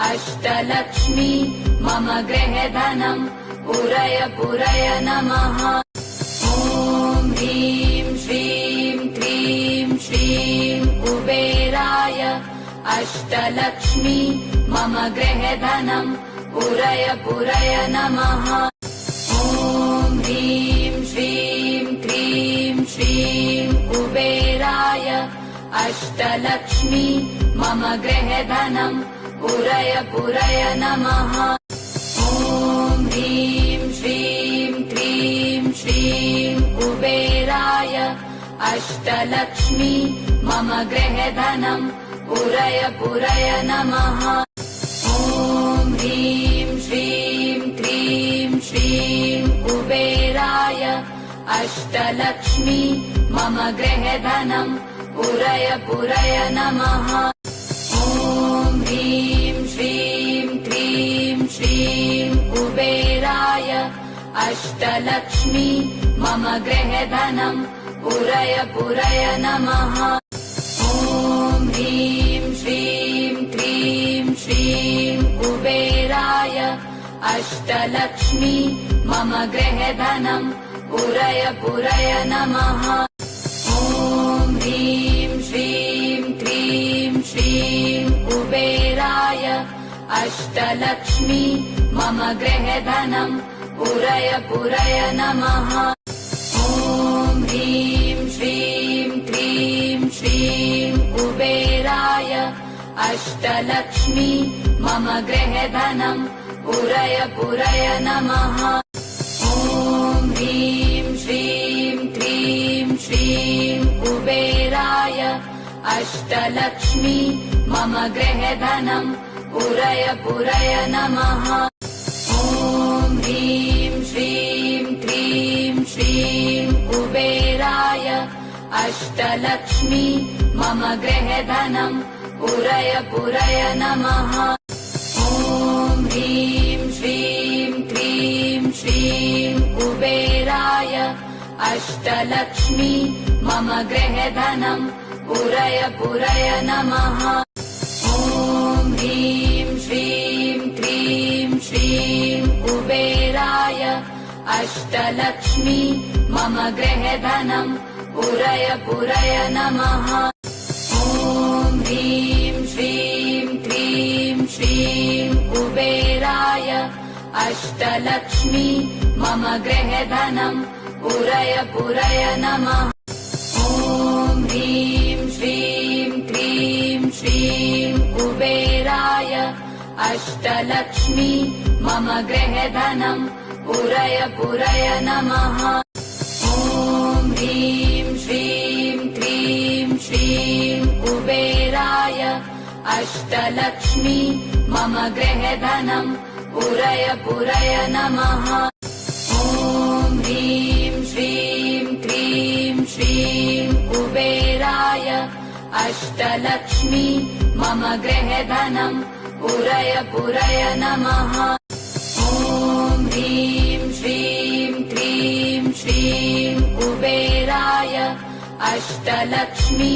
अष्टलक्ष्मी मम गृहधनम् पुरय पुरय नमः। ॐ ह्रीं श्रीं क्रीं श्रीं कुबेराय अष्टलक्ष्मी मम गृहधनम् पुरय पुरय नमः। ॐ ह्रीं श्रीं क्रीं श्रीं कुबेराय अष्टलक्ष्मी मम गृहधनम् पुरय पुरय नमः। ॐ ह्रीं श्रीं क्रीं श्रीं कुबेराय अष्टलक्ष्मी मम गृहधनम् पुरय पुरय नमः। ॐ ह्रीं श्रीं क्रीं श्रीं कुबेराय अष्टलक्ष्मी मम गृहधनम् पुरय पुरय नमः। ॐ ह्रीं श्रीं क्रीं श्रीं कुबेराय अष्टलक्ष्मी मम गृहधनम् पुरय पुरय नमः। ॐ ह्रीं श्रीं क्रीं श्रीं कुबेराय अष्टलक्ष्मी मम गृहधनम् पुरय पुरय नमः। ॐ ह्रीं श्रीं क्रीं श्रीं कुबेराय अष्टलक्ष्मी मम गृहधनम् पुरय पुरय नमः। ॐ ह्रीं श्रीं क्रीं श्रीं कुबेराय अष्टलक्ष्मी मम गृहधनम् पुरय पुरय नमः। ॐ ह्रीं श्रीं क्रीं श्रीं कुबेराय अष्टलक्ष्मी मम गृहधनम् पुरय पुरय नमः। ॐ ह्रीं श्रीं क्रीं श्रीं कुबेराय अष्टलक्ष्मी मम गृहधनम् पुरय पुरय नमः। ॐ ह्रीं श्रीं क्रीं श्रीं कुबेराय अष्टलक्ष्मी मम गृहधनम् पुरय पुरय नमः। ॐ ह्रीं श्रीं क्रीं श्रीं कुबेराय अष्टलक्ष्मी मम गृहधनम् पुरय पुरय नमः। ॐ ह्रीं श्रीं क्रीं श्रीं कुबेराय अष्टलक्ष्मी मम गृहधनम् पुरय पुरय नमः। ॐ ह्रीं श्रीं क्रीं श्रीं कुबेराय अष्टलक्ष्मी मम गृहधनम् पुरय पुरय नमः। ॐ ह्रीं श्रीं क्रीं श्रीं कुबेराय अष्टलक्ष्मी मम गृहधनम् पुरय पुरय नमः। ॐ ह्रीं श्रीं क्रीं श्रीं कुबेराय अष्टलक्ष्मी मम गृहधनम् पुरय पुरय नमः। ॐ ह्रीं श्रीं क्रीं श्रीं कुबेराय अष्टलक्ष्मी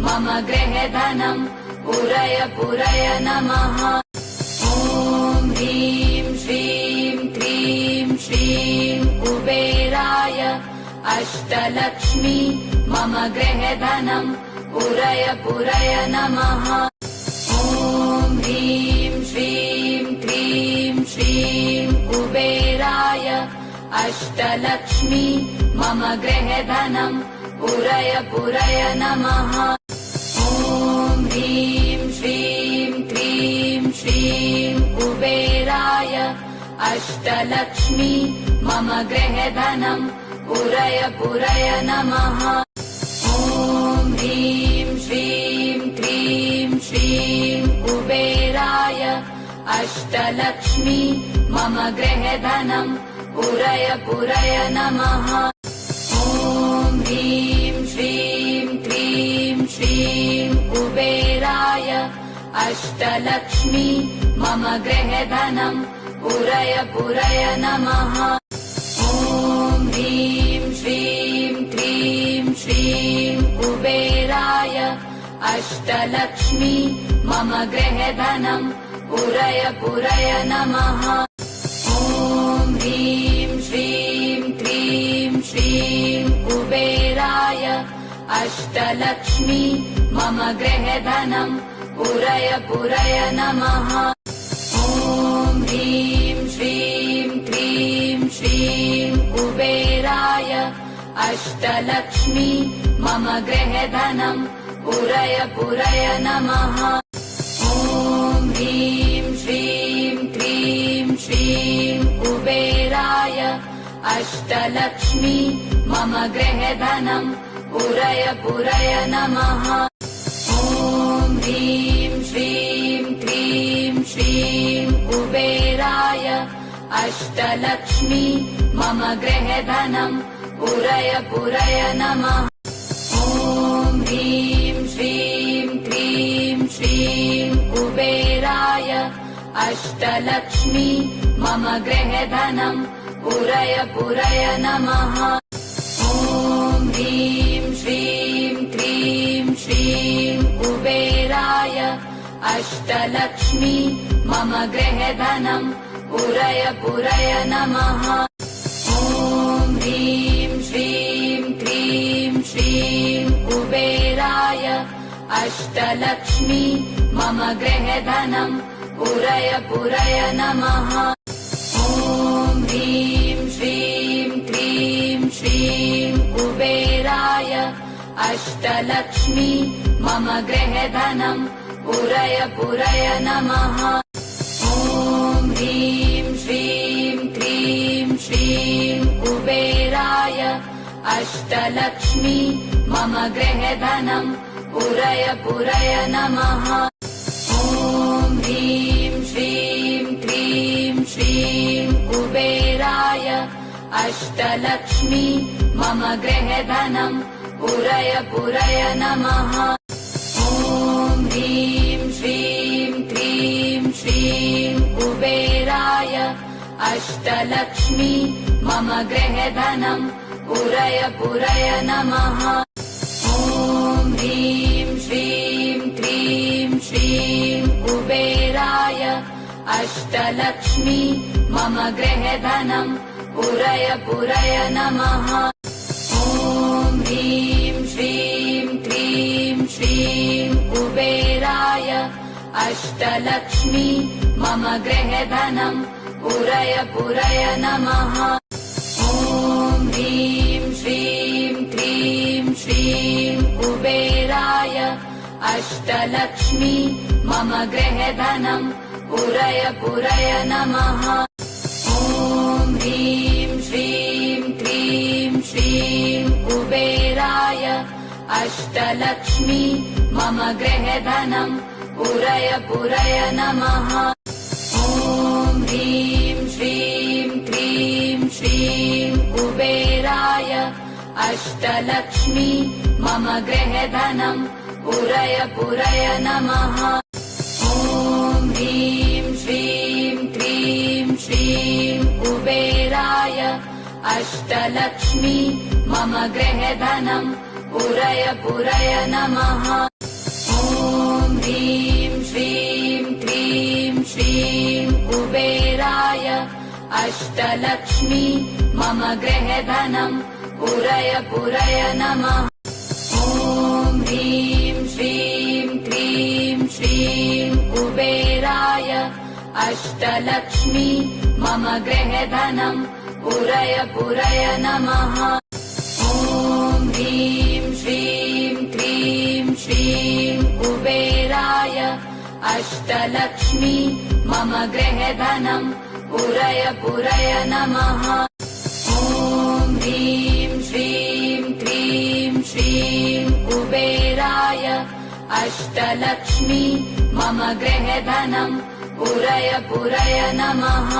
मम गृहधनम् पुरय पुरय नमः। ॐ ह्रीं श्रीं क्रीं श्रीं कुबेराय अष्टलक्ष्मी मम गृहधनम् पुरय पुरय नमः। ॐ ह्रीं श्रीं क्रीं श्रीं कुबेराय अष्टलक्ष्मी मम गृहधनम् पुरय पुरय नमः। ॐ ह्रीं श्रीं क्रीं श्रीं कुबेराय अष्टलक्ष्मी मम गृहधनम् पुरय पुरय नमः। ॐ ह्रीं श्रीं क्रीं श्रीं कुबेराय अष्टलक्ष्मी मम गृहधनम् पुरय पुरय नमः। ॐ ह्रीं श्रीं क्रीं श्रीं कुबेराय अष्टलक्ष्मी मम गृहधनम् पुरय पुरय नमः। ॐ ह्रीं श्रीं क्रीं श्रीं कुबेराय अष्टलक्ष्मी मम गृहधनम् पुरय पुरय नमः। ॐ ह्रीं श्रीं क्रीं श्रीं कुबेराय अष्टलक्ष्मी मम गृहधनं पुरय पुरय नमः। ॐ ह्रीं श्रीं क्रीं श्रीं कुबेराय अष्टलक्ष्मी मम गृहधनं पुरय पुरय नमः। ॐ ह्रीं श्रीं क्रीं श्रीं कुबेराय अष्टलक्ष्मी मम गृहधनं पुरय पुरय नमः। ॐ ह्रीं श्रीं क्रीं श्रीं कुबेराय अष्टलक्ष्मी मम गृहधनं पुरय पुरय नमः। ॐ ह्रीं श्रीं क्रीं श्रीं कुबेराय अष्टलक्ष्मी मम गृहधनं पुरय पुरय नमः। ॐ ह्रीं श्रीं क्रीं श्रीं कुबेराय अष्टलक्ष्मी मम गृहधनं पुरय पुरय नमः। ॐ ह्रीं श्रीं क्रीं श्रीं कुबेराय अष्टलक्ष्मी मम गृहधनं पुरय पुरय नमः। ॐ ह्रीं श्रीं क्रीं श्रीं कुबेराय अष्टलक्ष्मी मम गृहधनं पुरय पुरय नमः। ॐ ह्रीं श्रीं क्रीं श्रीं कुबेराय अष्टलक्ष्मी मम गृहधनं पुरय पुरय नमः। ॐ ह्रीं श्रीं क्रीं श्रीं कुबेराय अष्टलक्ष्मी मम गृहधनं पुरय पुरय नमः। ॐ ह्रीं श्रीं क्रीं श्रीं कुबेराय अष्टलक्ष्मी मम गृहधनं पुरय पुरय नमः। ॐ ह्रीं श्रीं क्रीं श्रीं कुबेराय अष्टलक्ष्मी मम गृहधनं पुरय पुरय नमः। ॐ ह्रीं श्रीं क्रीं श्रीं कुबेराय अष्टलक्ष्मी मम गृहधनं पुरय पुरय नमः। ॐ ह्रीं श्रीं क्रीं श्रीं कुबेराय अष्टलक्ष्मी मम गृहधनं पुरय पुरय नमः। ॐ ह्रीं श्रीं क्रीं श्रीं कुबेराय अष्टलक्ष्मी मम गृहधनं पुरय पुरय नमः। ॐ ह्रीं श्रीं क्रीं श्रीं कुबेराय अष्टलक्ष्मी मम गृहधनं पुरय पुरय नमः। ॐ ह्रीं श्रीं क्रीं श्रीं कुबेराय अष्टलक्ष्मी मम गृहधनं पुरय पुरय नमः। ॐ ह्रीं श्रीं क्रीं श्रीं कुबेराय अष्टलक्ष्मी मम गृहधनं पुरय पुरय नमः। ॐ ह्रीं श्रीं क्रीं श्रीं कुबेराय अष्टलक्ष्मी मम गृहधनं पुरय पुरय नमः। ॐ ह्रीं श्रीं क्रीं श्रीं कुबेराय अष्टलक्ष्मी मम गृहधनं पुरय पुरय नमः। ॐ ह्रीं श्रीं क्रीं श्रीं कुबेराय अष्टलक्ष्मी मम गृहधनं पुरय पुरय नमः।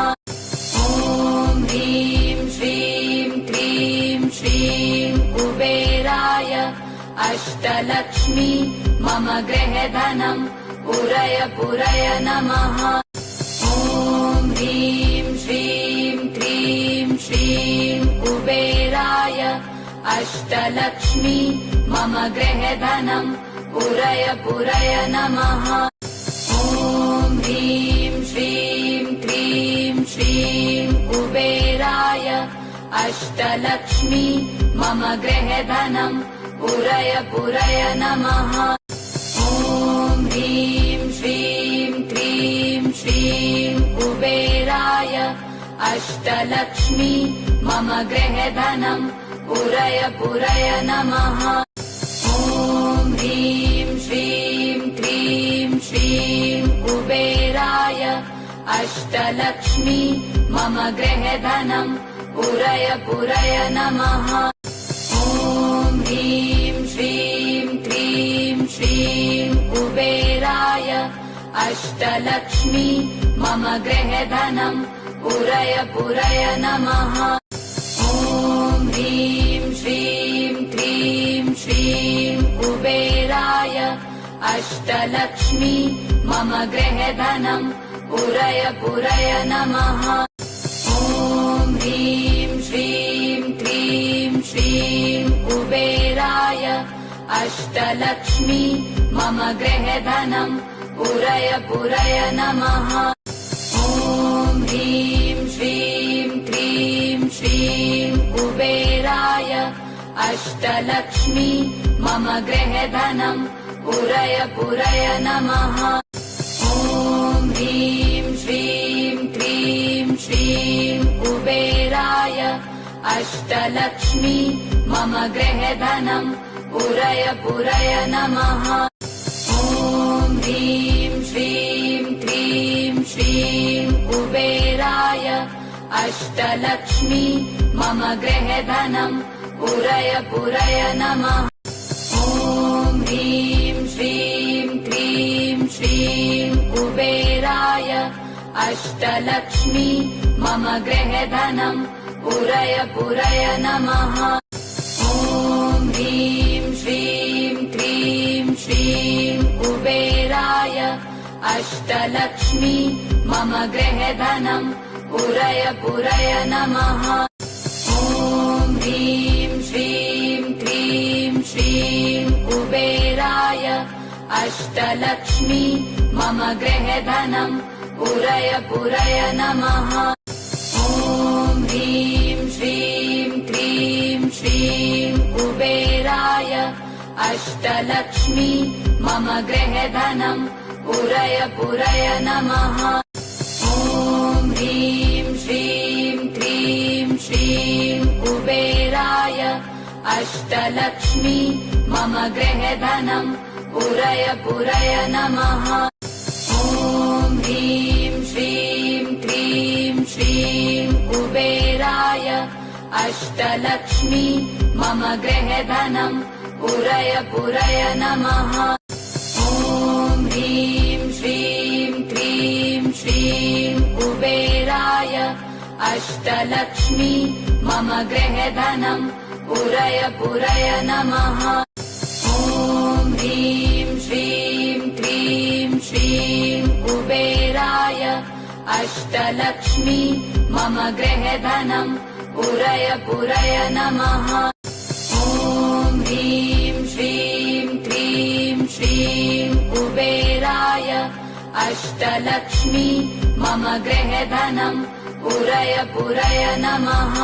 ॐ ह्रीं श्रीं क्रीं श्रीं कुबेराय अष्टलक्ष्मी मम गृहधनं पुरय पुरय नमः। ॐ ह्रीं श्रीं क्रीं श्रीं कुबेराय अष्टलक्ष्मी मम गृहधनं पुरय पुरय नमः। ॐ ह्रीं अष्टलक्ष्मी मम गृहधनम् पुरय पुरय नमः। ॐ ह्रीं श्रीं क्रीं श्रीं कुबेराय अष्टलक्ष्मी मम गृहधनम् पुरय पुरय नमः। ॐ ह्रीं श्रीं क्रीं श्रीं कुबेराय अष्टलक्ष्मी मम गृहधनम् पुरय पुरय नमः। ॐ ह्रीं श्रीं क्रीं श्रीं कुबेराय अष्टलक्ष्मी मम गृहधनम् पुरय पुरय नमः। ॐ ह्रीं श्रीं क्रीं श्रीं कुबेराय अष्टलक्ष्मी मम गृहधनम् पुरय पुरय नमः। ॐ ह्रीं श्रीं क्रीं श्रीं कुबेराय अष्टलक्ष्मी मम गृहधनम् पुरय पुरय नमः। ॐ ह्रीं श्रीं क्रीं श्रीं कुबेराय अष्टलक्ष्मी मम गृहधनम् पुरय पुरय नमः। ॐ ह्रीं श्रीं क्रीं श्रीं कुबेराय अष्टलक्ष्मी मम गृहधनम् पुरय पुरय नमः। ॐ ह्रीं श्रीं क्रीं श्रीं कुबेराय अष्टलक्ष्मी मम गृहधनम् पुरय पुरय नमः। ॐ ह्रीं श्रीं क्रीं श्रीं कुबेराय अष्टलक्ष्मी मम गृहधनम् पुरय पुरय नमः। ॐ ह्रीं श्रीं क्रीं श्रीं कुबेराय अष्टलक्ष्मी मम गृहधनम् पुरय पुरय नमः। ॐ ह्रीं श्रीं क्रीं श्रीं कुबेराय अष्टलक्ष्मी मम गृहधनम् पुरय पुरय नमः। ॐ ह्रीं श्रीं क्रीं श्रीं कुबेराय अष्टलक्ष्मी मम गृहधनम् पुरय पुरय नमः। ॐ ह्रीं श्रीं क्रीं श्रीं कुबेराय अष्टलक्ष्मी मम गृहधनम् पुरय पुरय नमः। ॐ ह्रीं श्रीं क्रीं श्रीं कुबेराय अष्टलक्ष्मी मम गृहधनम् पुरय पुरय नमः। ॐ ह्रीं श्रीं क्रीं श्रीं कुबेराय अष्टलक्ष्मी मम गृहधनम् पुरय पुरय नमः। ॐ ह्रीं श्रीं क्रीं श्रीं कुबेराय अष्टलक्ष्मी मम गृहधनम् पुरय पुरय नमः। ॐ ह्रीं श्रीं क्रीं श्रीं कुबेराय अष्टलक्ष्मी मम गृहधनम् पुरय पुरय नमः।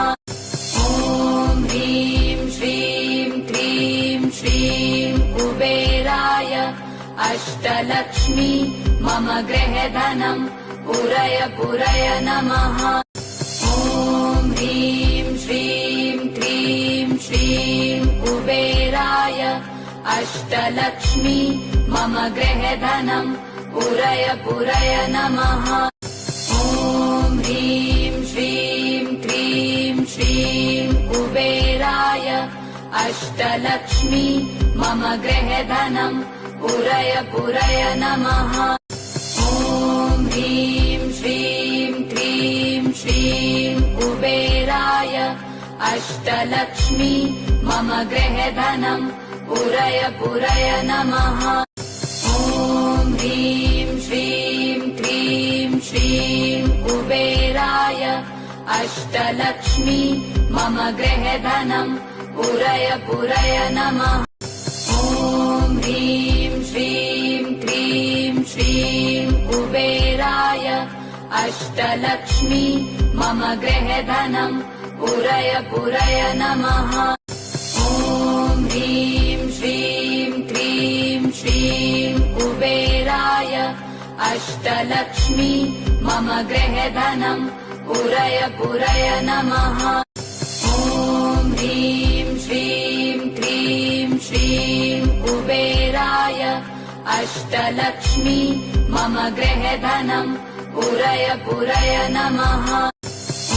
ॐ ह्रीं श्रीं क्रीं श्रीं कुबेराय अष्टलक्ष्मी मम गृहधनम् पुरय पुरय नमः। ॐ ह्रीं श्रीं क्रीं श्रीं कुबेराय अष्टलक्ष्मी मम गृहधनम् पुरय पुरय नमः। ॐ ह्रीं श्रीं क्रीं श्रीं कुबेराय अष्टलक्ष्मी मम गृहधनम् पुरय पुरय नमः। ॐ ह्रीं श्रीं क्रीं श्रीं कुबेराय अष्टलक्ष्मी मम गृहधनम् पुरय पुरय नमः। ॐ ह्रीं श्रीं क्रीं श्रीं कुबेराय अष्टलक्ष्मी मम गृहधनम् पुरय पुरय नमः। ॐ ह्रीं श्रीं क्रीं श्रीं कुबेराय अष्टलक्ष्मी मम गृहधनम् पुरय पुरय नमः। ॐ ह्रीं श्रीं क्रीं श्रीं कुबेराय अष्टलक्ष्मी मम गृहधनं पुरय पुरय नमः। ॐ ह्रीं श्रीं क्रीं श्रीं कुबेराय अष्टलक्ष्मी मम गृहधनं पुरय पुरय नमः।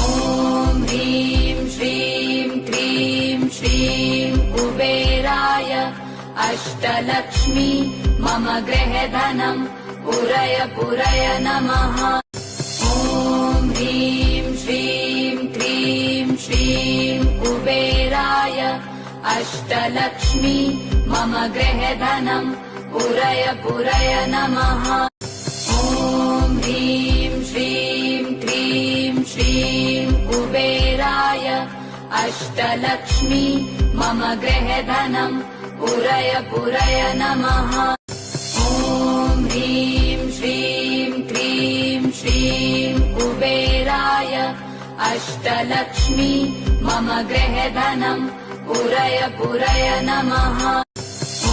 ॐ ह्रीं श्रीं क्रीं श्रीं कुबेराय अष्टलक्ष्मी मम गृहधनं पुरय पुरय नमः। ॐ ह्रीं श्रीं क्रीं श्रीं कुबेराय अष्टलक्ष्मी मम गृहधनं पुरय पुरय नमः। ॐ ह्रीं श्रीं क्रीं श्रीं कुबेराय अष्टलक्ष्मी मम गृहधनं पुरय पुरय नमः। ॐ ह्रीं श्रीं क्रीं श्रीं कुबेराय अष्टलक्ष्मी मम गृहधनं पुरय पुरय नमः।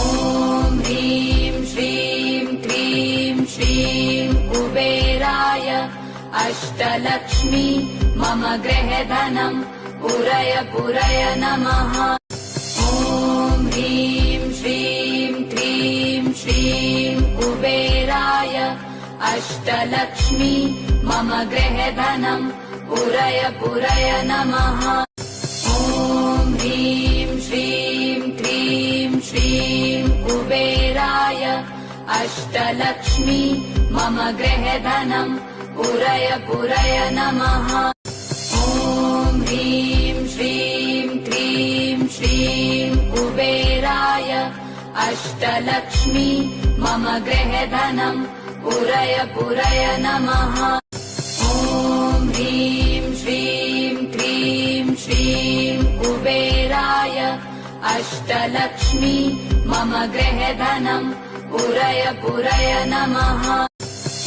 ॐ ह्रीं श्रीं क्रीं श्रीं कुबेराय अष्टलक्ष्मी मम गृहधनं पुरय पुरय नमः। ॐ ह्रीं श्रीं क्रीं श्रीं कुबेराय अष्टलक्ष्मी मम गृहधनं पुरय पुरय नमः। ॐ ह्रीं श्रीं क्रीं श्रीं कुबेराय अष्टलक्ष्मी मम गृहधनं पुरय पुरय नमः। ॐ ह्रीं श्रीं क्रीं श्रीं कुबेराय अष्टलक्ष्मी मम गृहधनं पुरय पुरय नमः। ॐ ह्रीं श्रीं क्रीं श्रीं कुबेराय अष्टलक्ष्मी मम गृहधनं पुरय पुरय नमः।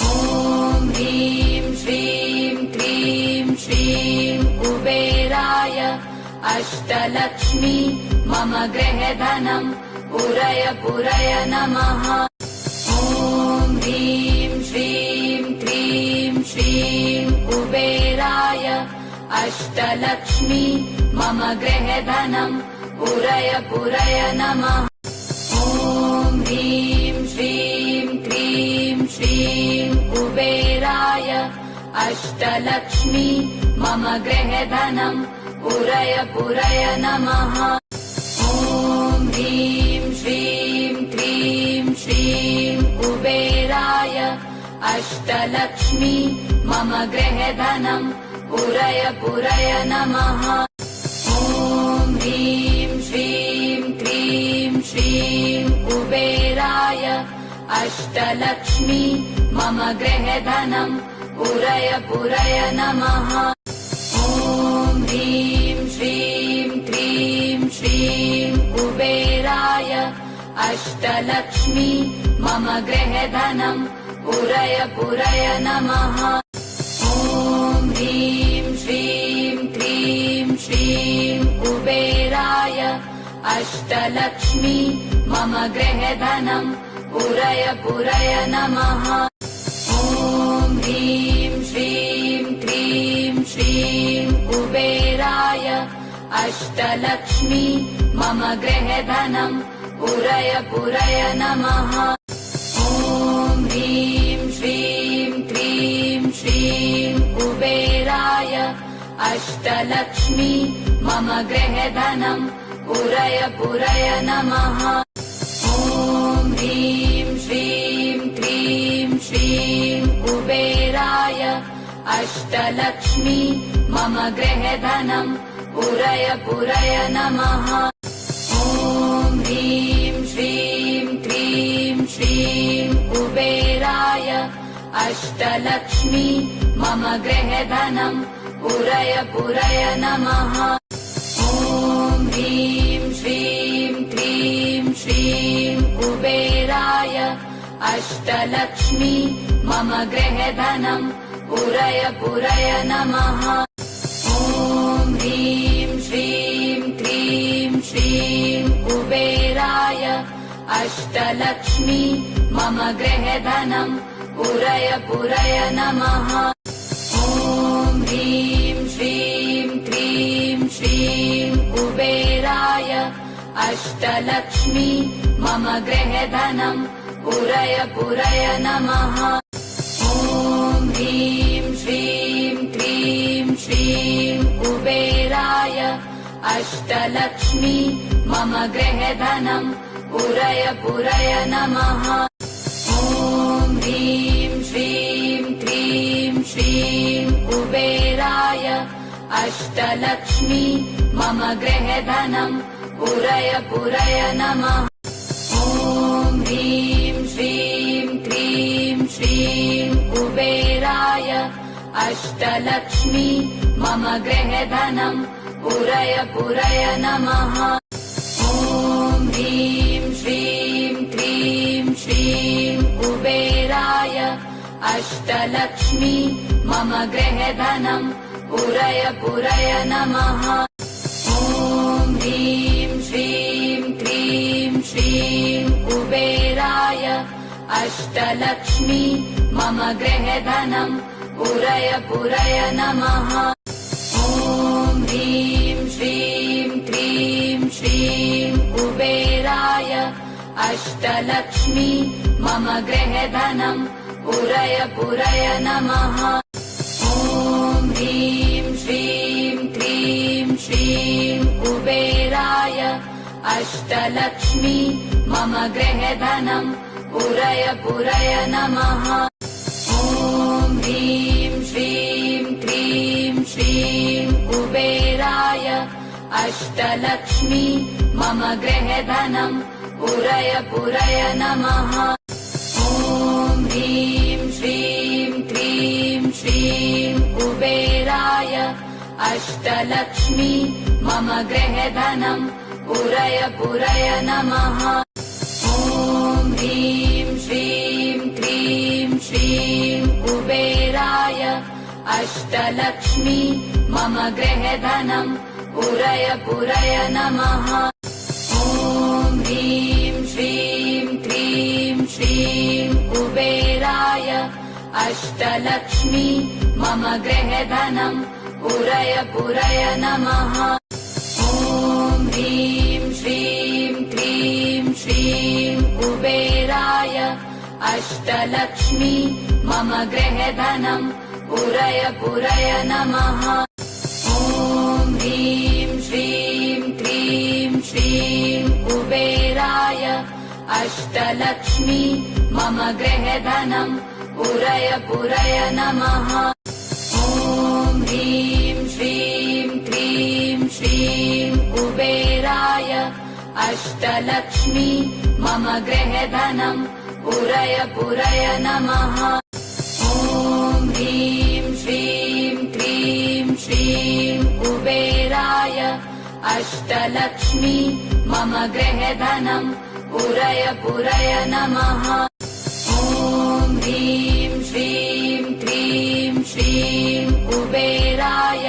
ॐ ह्रीं श्रीं क्रीं श्रीं कुबेराय अष्टलक्ष्मी मम गृहधनं पुरय पुरय नमः। ॐ ह्रीं श्रीं क्रीं श्रीं कुबेराय अष्टलक्ष्मी मम गृहधनं पुरय पुरय नमः। ॐ ह्रीं श्रीं क्रीं श्रीं कुबेराय अष्टलक्ष्मी मम गृहधनं पुरय पुरय नमः। ॐ ह्रीं श्रीं क्रीं श्रीं कुबेराय अष्टलक्ष्मी मम गृहधनं पुरय पुरय नमः। ॐ ह्रीं श्रीं क्रीं श्रीं कुबेराय अष्टलक्ष्मी मम गृहधनं पुरय पुरय नमः। ॐ ह्रीं श्रीं क्रीं श्रीं कुबेराय अष्टलक्ष्मी मम गृहधनं पुरय पुरय नमः। ॐ ह्रीं श्रीं क्रीं श्रीं कुबेराय अष्टलक्ष्मी मम गृहधनं पुरय पुरय नमः। ॐ ह्रीं श्रीं क्रीं श्रीं कुबेराय अष्टलक्ष्मी मम गृहधनं पुरय पुरय नमः। ॐ ह्रीं श्रीं क्रीं श्रीं कुबेराय अष्टलक्ष्मी मम गृहधनं पुरय पुरय नमः। ॐ ह्रीं श्रीं क्रीं श्रीं कुबेराय अष्टलक्ष्मी मम गृहधनं पुरय पुरय नमः। ॐ ह्रीं श्रीं क्रीं श्रीं कुबेराय अष्टलक्ष्मी मम गृहधनं पुरय पुरय नमः। ॐ ह्रीं श्रीं क्रीं श्रीं कुबेराय अष्टलक्ष्मी मम गृहधनं पुरय पुरय नमः। ॐ ह्रीं अष्टलक्ष्मी मम गृहधनम् पूरय पूरय नमः। ॐ ह्रीं श्रीं क्रीं श्रीं कुबेराय अष्टलक्ष्मी मम गृहधनम् पूरय पूरय नमः। ॐ ह्रीं श्रीं क्रीं श्रीं कुबेराय अष्टलक्ष्मी मम गृहधनम् पूरय पूरय नमः। ॐ ह्रीं श्रीं क्रीं श्रीं कुबेराय अष्टलक्ष्मी मम गृहधनम् पूरय पूरय नमः। ॐ ह्रीं श्रीं क्रीं श्रीं कुबेराय अष्टलक्ष्मी मम गृहधनम् पूरय पूरय नमः। ॐ ह्रीं श्रीं क्रीं श्रीं कुबेराय अष्टलक्ष्मी मम गृहधनम् पूरय पूरय नमः। ॐ ह्रीं श्रीं क्रीं श्रीं कुबेराय अष्टलक्ष्मी मम गृहधनम् पूरय पूरय नमः। ॐ ह्रीं श्रीं क्रीं श्रीं कुबेराय अष्टलक्ष्मी मम गृहधनम् पूरय पूरय नमः। ॐ ह्रीं श्रीं क्रीं श्रीं कुबेराय अष्टलक्ष्मी मम गृहधनम् पूरय पूरय नमः। ॐ ह्रीं श्रीं क्रीं श्रीं कुबेराय अष्टलक्ष्मी मम गृहधनम् पूरय पूरय नमः। ॐ ह्रीं श्रीं क्रीं श्रीं कुबेराय अष्टलक्ष्मी मम गृहधनम् पूरय पूरय नमः। ॐ ह्रीं श्रीं क्रीं श्रीं कुबेराय अष्टलक्ष्मी मम गृहधनम् पूरय पूरय नमः। ॐ ह्रीं श्रीं क्रीं श्रीं कुबेराय अष्टलक्ष्मी मम गृहधनम् पूरय पूरय नमः। ॐ ह्रीं श्रीं क्रीं श्रीं कुबेराय अष्टलक्ष्मी मम गृहधनम् पूरय पूरय नमः। ॐ ह्रीं श्रीं क्रीं श्रीं कुबेराय अष्टलक्ष्मी मम गृहधनम् पूरय पूरय नमः। ॐ ह्रीं श्रीं क्रीं श्रीं कुबेराय अष्टलक्ष्मी मम गृहधनम् पूरय पूरय नमः। ॐ ह्रीं श्रीं क्रीं श्रीं कुबेराय अष्टलक्ष्मी मम गृहधनम् पूरय पूरय नमः। ॐ ह्रीं श्रीं क्रीं श्रीं कुबेराय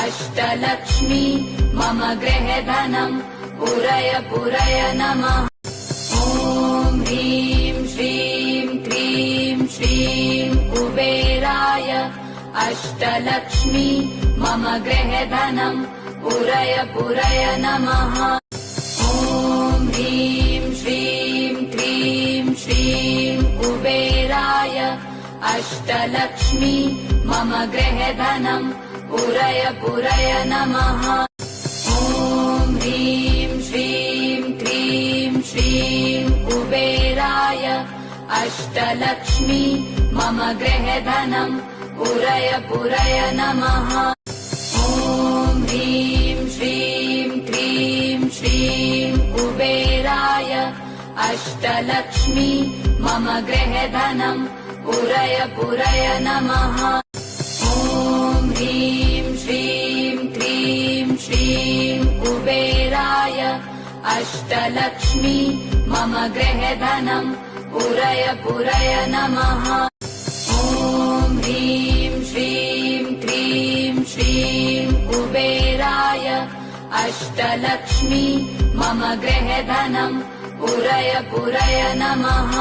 अष्टलक्ष्मी मम गृहधनम् पूरय पूरय नमः। ॐ ह्रीं श्रीं क्रीं श्रीं कुबेराय अष्टलक्ष्मी मम गृहधनम् पूरय पूरय नमः। ॐ ह्रीं श्रीं क्रीं श्रीं कुबेराय अष्टलक्ष्मी मम गृहधनम् पूरय पूरय नमः। ॐ ह्रीं श्रीं क्रीं श्रीं कुबेराय अष्टलक्ष्मी मम गृहधनम् पूरय पूरय नमः। ॐ ह्रीं श्रीं क्रीं श्रीं कुबेराय अष्टलक्ष्मी मम गृहधनम् पूरय पूरय नमः। ॐ ह्रीं श्रीं क्रीं श्रीं कुबेराय अष्टलक्ष्मी मम गृहधनम् पूरय पूरय नमः। ॐ ह्रीं श्रीं क्रीं श्रीं कुबेराय अष्टलक्ष्मी मम गृहधनम् पुरय पुरय नमः।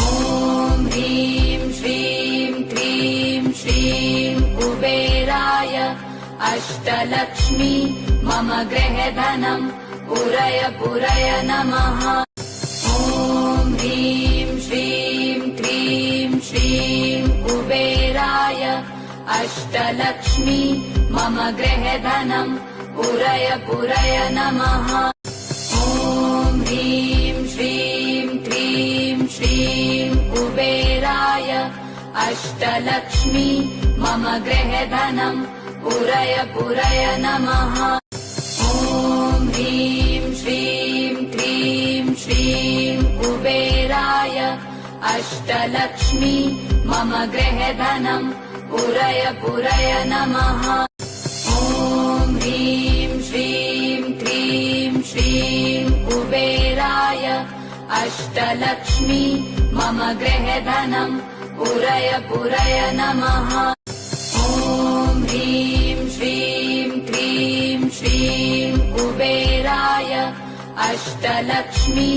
ॐ ह्रीं श्रीं क्रीं श्रीं कुबेराय अष्टलक्ष्मी मम गृहधनम् पुरय पुरय नमः। ॐ ह्रीं श्रीं क्रीं श्रीं कुबेराय अष्टलक्ष्मी मम गृहधनम् पुरय पुरय नमः। ॐ ह्रीं श्रीं क्रीं श्रीं कुबेराय अष्टलक्ष्मी मम गृहधनम् पुरय पुरय नमः। ॐ ह्रीं श्रीं क्रीं श्रीं कुबेराय अष्टलक्ष्मी मम गृहधनम् पुरय पुरय नमः। ॐ ह्रीं श्रीं क्रीं श्रीं कुबेराय अष्टलक्ष्मी मम गृहधनम् पुरय पुरय नमः। ॐ ह्रीं श्रीं क्रीं श्रीं कुबेराय अष्टलक्ष्मी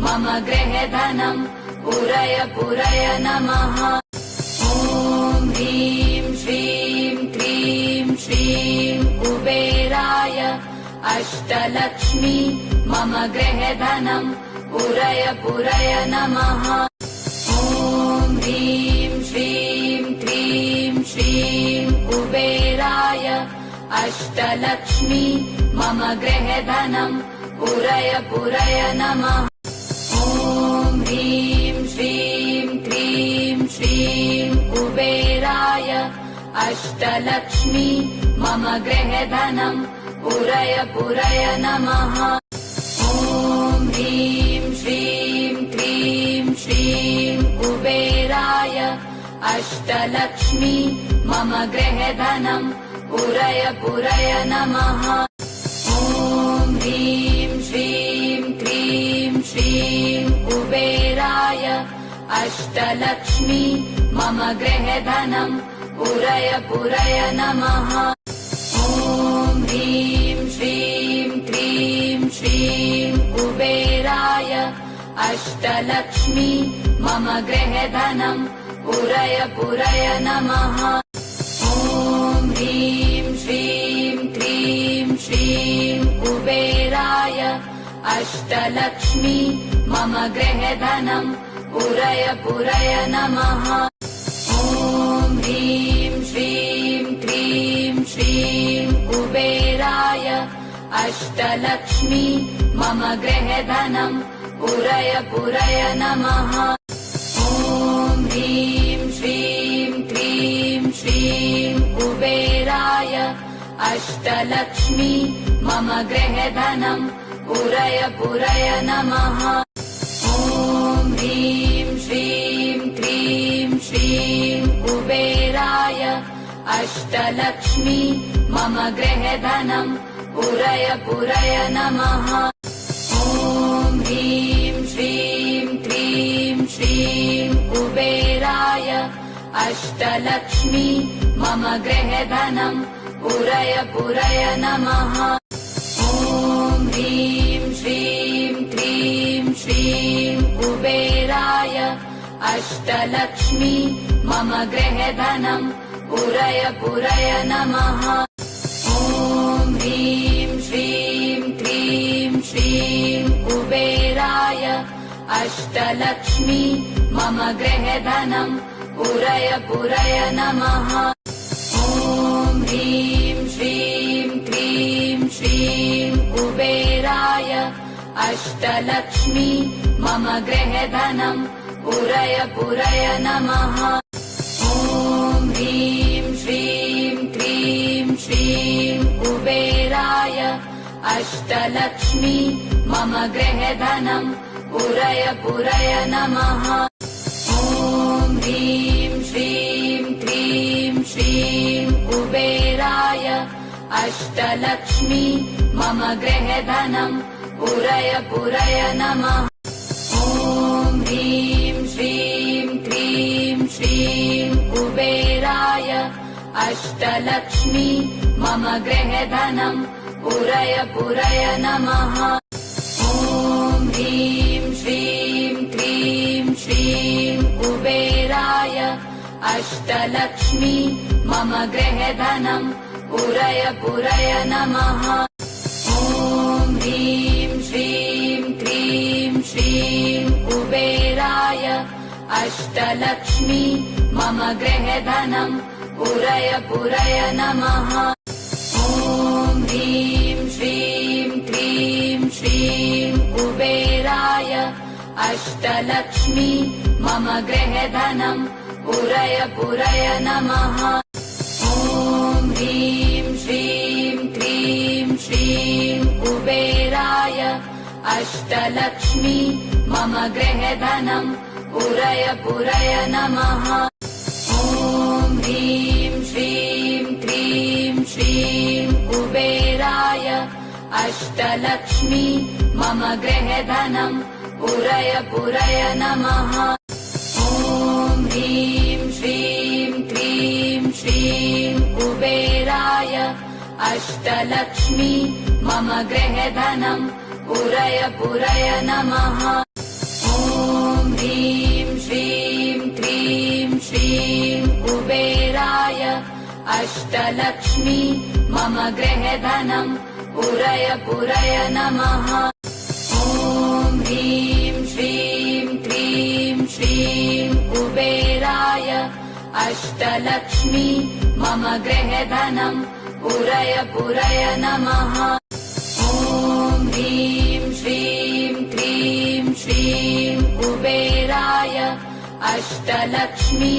मम गृहधनम् पुरय पुरय नमः। ॐ ह्रीं श्रीं क्रीं श्रीं कुबेराय अष्टलक्ष्मी मम गृहधनम् पुरय पुरय नमः। ॐ ह्रीं श्रीं क्रीं श्रीं कुबेराय अष्टलक्ष्मी मम गृहधनम् पुरय पुरय नमः। ॐ ह्रीं श्रीं क्रीं श्रीं कुबेराय अष्टलक्ष्मी मम गृहधनम् पुरय पुरय नमः। ॐ ह्रीं श्रीं क्रीं श्रीं कुबेराय अष्टलक्ष्मी मम गृहधनम् पुरय पुरय नमः। ॐ ह्रीं श्रीं क्रीं श्रीं कुबेराय अष्टलक्ष्मी मम गृहधनम् पुरय पुरय नमः। ॐ ह्रीं श्रीं क्रीं श्रीं कुबेराय अष्टलक्ष्मी मम गृहधनम् पुरय पुरय नमः। ॐ ह्रीं श्रीं क्रीं श्रीं कुबेराय अष्टलक्ष्मी मम गृहधनम् पुरय पुरय नमः। ॐ ह्रीं श्रीं क्रीं श्रीं कुबेराय अष्टलक्ष्मी मम गृहधनम् पुरय पुरय नमः। ॐ ह्रीं श्रीं क्रीं श्रीं कुबेराय अष्टलक्ष्मी मम गृहधनम् पुरय पुरय नमः। ॐ ह्रीं श्रीं क्रीं श्रीं कुबेराय अष्टलक्ष्मी मम गृहधनम् पुरय पुरय नमः। ॐ ह्रीं श्रीं क्रीं श्रीं कुबेराय अष्टलक्ष्मी मम गृहधनम् पुरय पुरय नमः। ॐ ह्रीं श्रीं क्रीं श्रीं कुबेराय अष्टलक्ष्मी मम गृहधनम् पुरय पुरय नमः। ॐ ह्रीं श्रीं क्रीं श्रीं कुबेराय अष्टलक्ष्मी मम गृहधनम् पुरय पुरय नमः। ॐ ह्रीं श्रीं क्रीं श्रीं कुबेराय अष्टलक्ष्मी मम गृहधनम् पुरय पुरय नमः। ॐ ह्रीं श्रीं क्रीं श्रीं कुबेराय अष्टलक्ष्मी मम गृहधनम् पुरय पुरय नमः। ॐ ह्रीं श्रीं क्रीं श्रीं कुबेराय अष्टलक्ष्मी मम गृहधनम् पुरय पुरय नमः। ॐ ह्रीं श्रीं क्रीं श्रीं कुबेराय अष्टलक्ष्मी मम गृहधनम् पुरय पुरय नमः। ॐ ह्रीं अष्टलक्ष्मी मम गृहधनम् पूरय पूरय नमः। ॐ ह्रीं श्रीं क्रीं श्रीं कुबेराय अष्टलक्ष्मी मम गृहधनम् पूरय पूरय नमः। ॐ ह्रीं श्रीं क्रीं श्रीं कुबेराय अष्टलक्ष्मी मम गृहधनम् पूरय पूरय नमः। ॐ ह्रीं श्रीं क्रीं श्रीं कुबेराय अष्टलक्ष्मी मम गृहधनम् पूरय पूरय नमः। ॐ ह्रीं श्रीं क्रीं श्रीं कुबेराय अष्टलक्ष्मी मम गृहधनम् पूरय पूरय नमः। ॐ ह्रीं श्रीं क्रीं श्रीं कुबेराय अष्टलक्ष्मी मम गृहधनम् पूरय पूरय नमः। ॐ ह्रीं श्रीं क्रीं श्रीं कुबेराय अष्टलक्ष्मी मम गृहधनम् पूरय पूरय नमः। ॐ ह्रीं श्रीं क्रीं श्रीं कुबेराय अष्टलक्ष्मी मम गृहधनम् पूरय पूरय नमः। ॐ ह्रीं श्रीं क्रीं श्रीं कुबेराय अष्टलक्ष्मी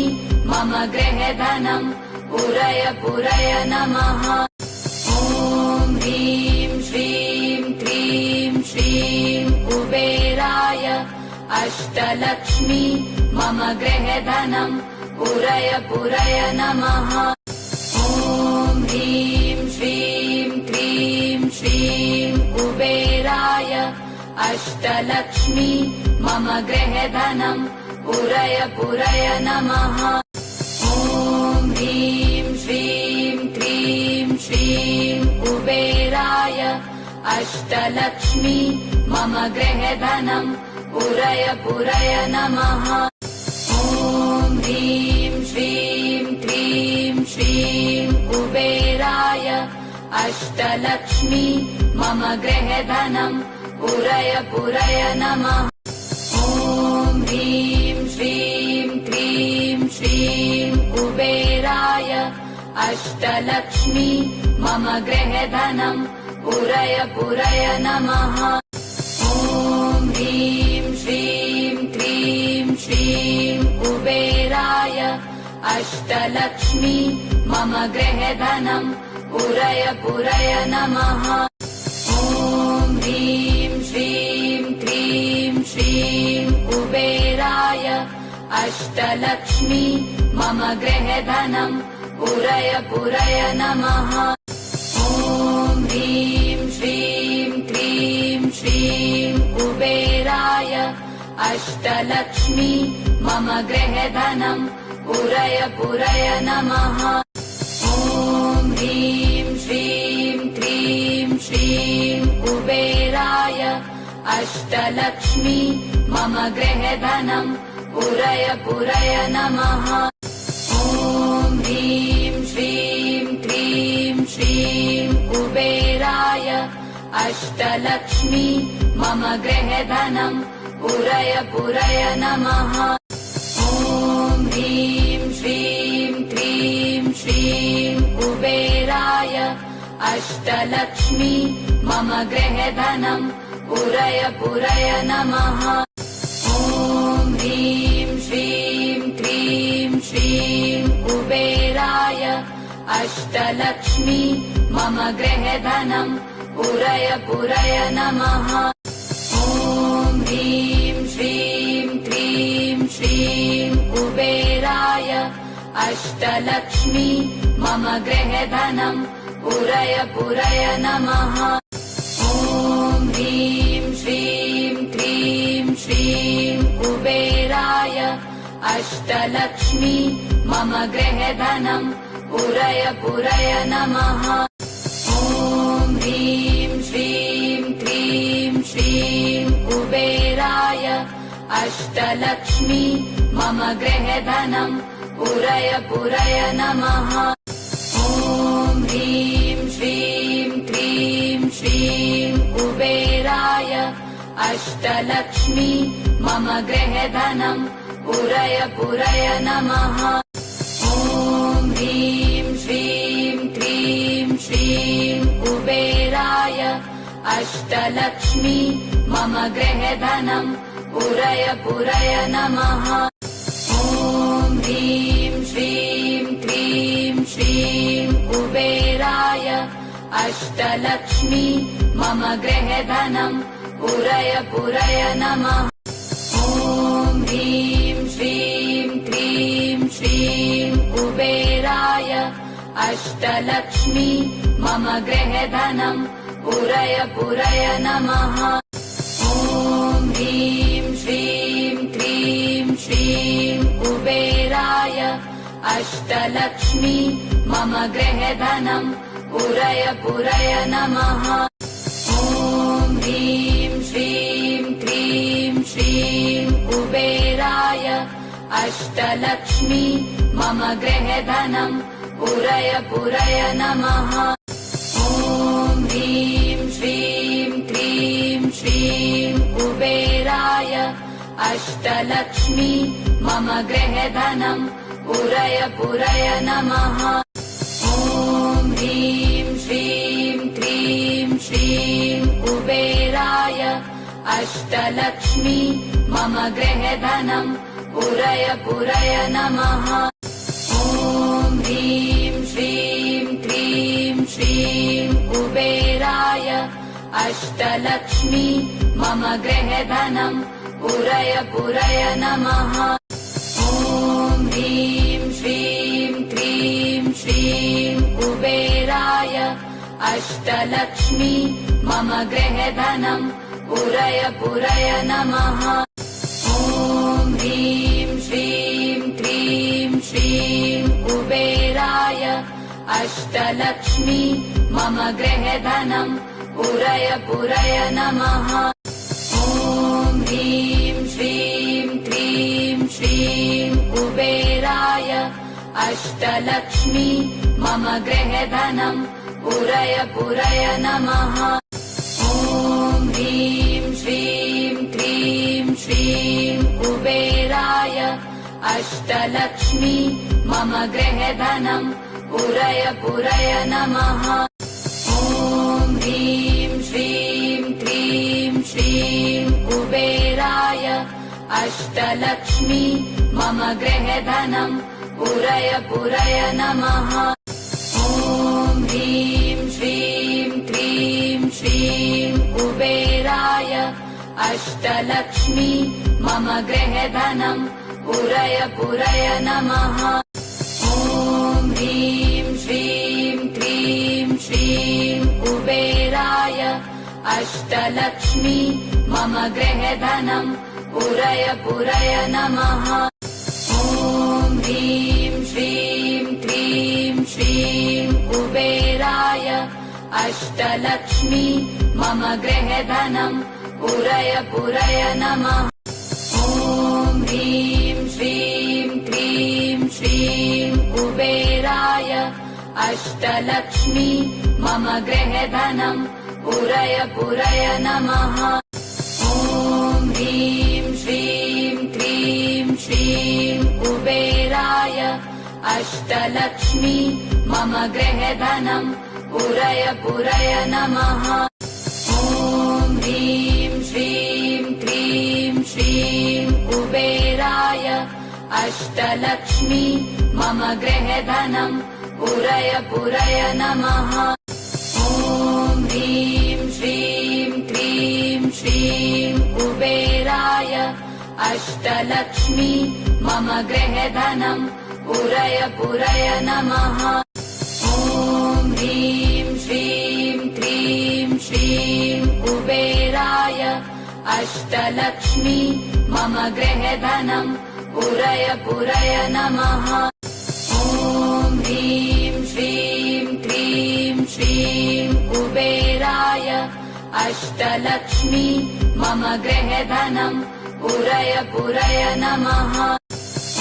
मम गृहधनम् पूरय पूरय नमः। ॐ ह्रीं श्रीं क्रीं श्रीं कुबेराय अष्टलक्ष्मी मम गृहधनम् पूरय पूरय नमः। ॐ ह्रीं श्रीं क्रीं श्रीं कुबेराय अष्टलक्ष्मी मम गृहधनम् पूरय पूरय नमः। ॐ ह्रीं श्रीं क्रीं श्रीं कुबेराय अष्टलक्ष्मी मम गृहधनम् पूरय पूरय नमः। ॐ ह्रीं श्रीं क्रीं श्रीं कुबेराय अष्टलक्ष्मी मम गृहधनम् पूरय पूरय नमः। ॐ ह्रीं श्रीं क्रीं श्रीं कुबेराय अष्टलक्ष्मी मम गृहधनम् पूरय पूरय नमः। ॐ ह्रीं श्रीं क्रीं श्रीं कुबेराय अष्टलक्ष्मी मम गृहधनम् पूरय पूरय नमः। ॐ ह्रीं श्रीं क्रीं श्रीं कुबेराय अष्टलक्ष्मी मम गृहधनम् पूरय पूरय नमः। ॐ ह्रीं श्रीं क्रीं श्रीं कुबेराय अष्टलक्ष्मी मम गृहधनम् पूरय पूरय नमः। ॐ ह्रीं श्रीं क्रीं श्रीं कुबेराय अष्टलक्ष्मी मम गृहधनम् पूरय पूरय नमः। ॐ ह्रीं श्रीं क्रीं श्रीं कुबेराय अष्टलक्ष्मी मम गृहधनम् पूरय पूरय नमः। ॐ ह्रीं श्रीं क्रीं श्रीं कुबेराय अष्टलक्ष्मी मम गृहधनम् पूरय पूरय नमः। ॐ ह्रीं श्रीं क्रीं श्रीं कुबेराय अष्टलक्ष्मी मम गृहधनम् पूरय पूरय नमः। ॐ ह्रीं श्रीं क्रीं श्रीं कुबेराय अष्टलक्ष्मी मम गृहधनम् पूरय पूरय नमः। ॐ ह्रीं श्रीं क्रीं श्रीं कुबेराय अष्टलक्ष्मी मम गृहधनम् पूरय पूरय नमः। ॐ ह्रीं श्रीं क्रीं श्रीं कुबेराय अष्टलक्ष्मी मम गृहधनम् पुरय पुरय नमः। ॐ ह्रीं श्रीं क्रीं श्रीं कुबेराय अष्टलक्ष्मी मम गृहधनं पुरय पुरय नमः। ॐ ह्रीं श्रीं क्रीं श्रीं कुबेराय अष्टलक्ष्मी मम गृहधनं पुरय पुरय नमः। ॐ ह्रीं श्रीं क्रीं श्रीं कुबेराय अष्टलक्ष्मी मम गृहधनं पुरय पुरय नमः। ॐ ह्रीं श्रीं क्रीं श्रीं कुबेराय अष्टलक्ष्मी मम गृहधनं पुरय पुरय नमः। ॐ ह्रीं श्रीं क्रीं श्रीं कुबेराय अष्टलक्ष्मी मम गृहधनं पुरय पुरय नमः। ॐ ह्रीं श्रीं क्रीं श्रीं कुबेराय अष्टलक्ष्मी मम गृहधनं पुरय पुरय नमः। ॐ ह्रीं श्रीं क्रीं श्रीं कुबेराय अष्टलक्ष्मी मम गृहधनं पुरय पुरय नमः। ॐ ह्रीं श्रीं क्रीं श्रीं कुबेराय अष्टलक्ष्मी मम गृहधनं पुरय पुरय नमः। ॐ ह्रीं श्रीं क्रीं श्रीं कुबेराय अष्टलक्ष्मी मम गृहधनं पुरय पुरय नमः। ॐ ह्रीं श्रीं क्रीं श्रीं कुबेराय अष्टलक्ष्मी मम गृहधनं पुरय पुरय नमः। ॐ ह्रीं श्रीं क्रीं श्रीं कुबेराय अष्टलक्ष्मी मम गृहधनं पुरय पुरय नमः। ॐ ह्रीं श्रीं क्रीं श्रीं कुबेराय अष्टलक्ष्मी मम गृहधनं पुरय पुरय नमः। ॐ ह्रीं श्रीं क्रीं श्रीं कुबेराय अष्टलक्ष्मी मम गृहधनं पुरय पुरय नमः। ॐ ह्रीं श्रीं क्रीं श्रीं कुबेराय अष्टलक्ष्मी मम गृहधनं पुरय पुरय नमः। ॐ ह्रीं श्रीं क्रीं श्रीं कुबेराय अष्टलक्ष्मी मम गृहधनं पुरय पुरय नमः। ॐ ह्रीं श्रीं क्रीं श्रीं कुबेराय अष्टलक्ष्मी मम गृहधनं पुरय पुरय नमः। ॐ ह्रीं श्रीं क्रीं श्रीं कुबेराय अष्टलक्ष्मी मम गृहधनं पुरय पुरय नमः। ॐ ह्रीं श्रीं क्रीं श्रीं कुबेराय अष्टलक्ष्मी मम गृहधनं पुरय पुरय नमः। ॐ ह्रीं श्रीं क्रीं श्रीं कुबेराय अष्टलक्ष्मी मम गृहधनं पुरय पुरय नमः। ॐ ह्रीं श्रीं क्रीं श्रीं कुबेराय अष्टलक्ष्मी मम गृहधनं पुरय पुरय नमः। ॐ ह्रीं श्रीं क्रीं श्रीं कुबेराय अष्टलक्ष्मी मम गृहधनं पुरय पुरय नमः। ॐ ह्रीं श्रीं क्रीं श्रीं कुबेराय अष्टलक्ष्मी मम गृहधनं पुरय पुरय नमः। ॐ ह्रीं श्रीं क्रीं श्रीं कुबेराय अष्टलक्ष्मी मम गृहधनं पुरय पुरय नमः।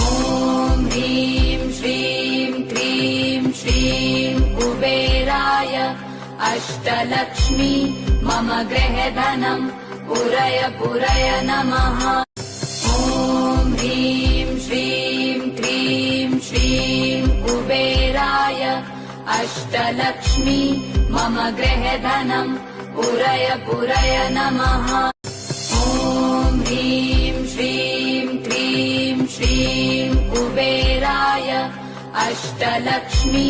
ॐ ह्रीं कुबेराय अष्टलक्ष्मी मम गृहधनम् पुरय पुरय नमः। ॐ ह्रीं श्रीं क्रीं श्रीं कुबेराय अष्टलक्ष्मी मम गृहधनम् पुरय पुरय नमः। ॐ ह्रीं श्रीं क्रीं श्रीं कुबेराय अष्टलक्ष्मी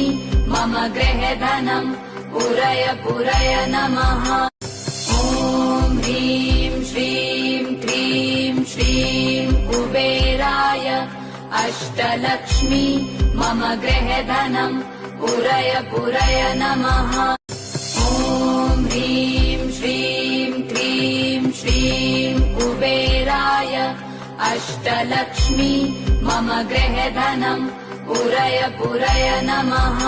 मम गृहधनम् पुरय पुरय नमः। ॐ ह्रीं श्रीं क्रीं श्रीं कुबेराय अष्टलक्ष्मी मम गृहधनम् पुरय पुरय नमः। ॐ ह्रीं श्रीं क्रीं श्रीं कुबेराय अष्टलक्ष्मी मम गृहधनम् पुरय पुरय नमः।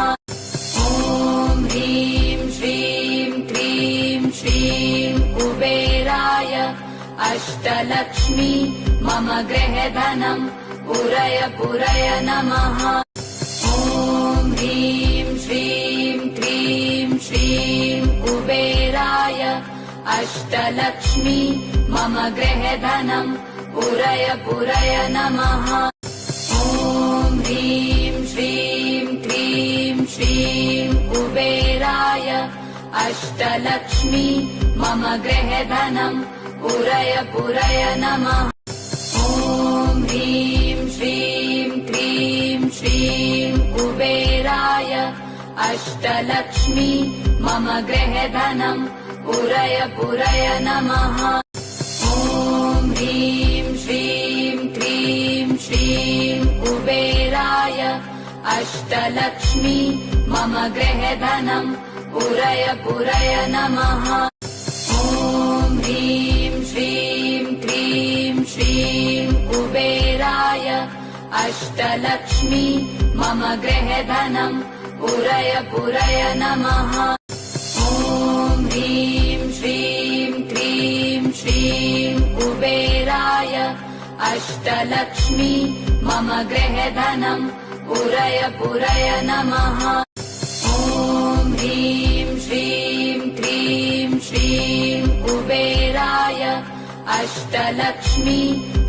ॐ ह्रीं श्रीं क्रीं श्रीं कुबेराय अष्टलक्ष्मी मम गृहधनम् पुरय पुरय नमः। ॐ ह्रीं श्रीं क्रीं श्रीं कुबेराय अष्टलक्ष्मी मम गृहधनम् पुरय पुरय नमः। ॐ ह्रीं श्रीं क्रीं श्रीं कुबेराय अष्टलक्ष्मी मम गृहधनम् पुरय पुरय नमः। ॐ ह्रीं श्रीं क्रीं श्रीं कुबेराय अष्टलक्ष्मी मम गृहधनम् पुरय पुरय नमः। ॐ ह्रीं श्रीं क्रीं श्रीं कुबेराय अष्टलक्ष्मी मम गृहधनम् पुरय पुरय नमः। ॐ ह्रीं श्रीं क्रीं श्रीं कुबेराय अष्टलक्ष्मी मम गृहधनम् पुरय पुरय नमः। ॐ ह्रीं श्रीं क्रीं श्रीं कुबेराय अष्टलक्ष्मी मम गृहधनम् पुरय पुरय नमः। ॐ ह्रीं श्रीं क्रीं श्रीं कुबेराय अष्टलक्ष्मी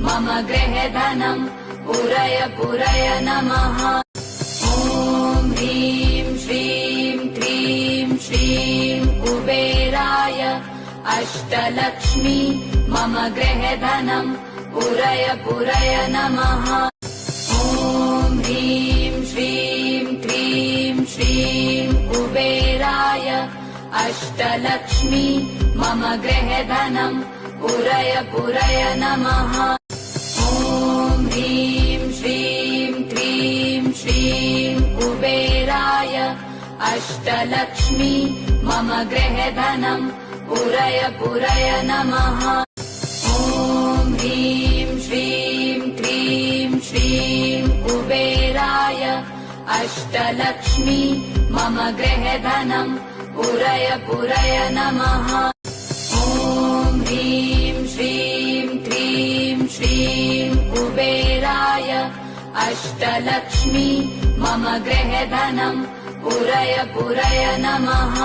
मम गृहधनम् पुरय पुरय नमः। ॐ ह्रीं श्रीं क्रीं श्रीं कुबेराय अष्टलक्ष्मी मम गृहधनम् पुरय पुरय नमः। ॐ ह्रीं श्रीं क्रीं श्रीं कुबेराय अष्टलक्ष्मी मम गृहधनम् पुरय पुरय नमः। ॐ ह्रीं श्रीं क्रीं श्रीं कुबेराय अष्टलक्ष्मी मम गृहधनम् पुरय पुरय नमः। ॐ ह्रीं श्रीं क्रीं श्रीं कुबेराय अष्टलक्ष्मी मम गृहधनम् पुरय पुरय नमः। ॐ ह्रीं श्रीं क्रीं श्रीं कुबेराय अष्टलक्ष्मी मम गृहधनम् पुरय पुरय नमः।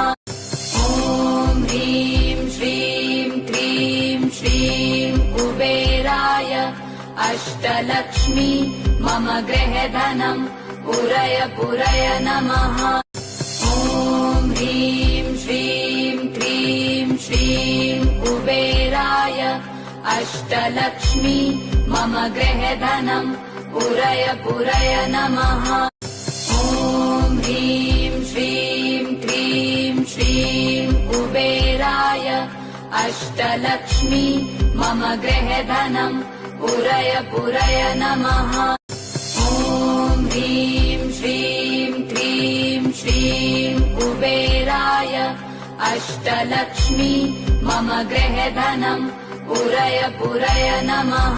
ॐ ह्रीं श्रीं क्रीं श्रीं कुबेराय अष्टलक्ष्मी मम गृहधनम् पुरय पुरय नमः। ॐ ह्रीं श्रीं क्रीं श्रीं कुबेराय अष्टलक्ष्मी मम गृहधनम् पुरय पुरय नमः। ॐ ह्रीं श्रीं क्रीं श्रीं कुबेराय अष्टलक्ष्मी मम गृहधनम् पुरय पुरय नमः। ॐ ह्रीं श्रीं क्रीं श्रीं कुबेराय अष्टलक्ष्मी मम गृहधनम् पुरय पुरय नमः।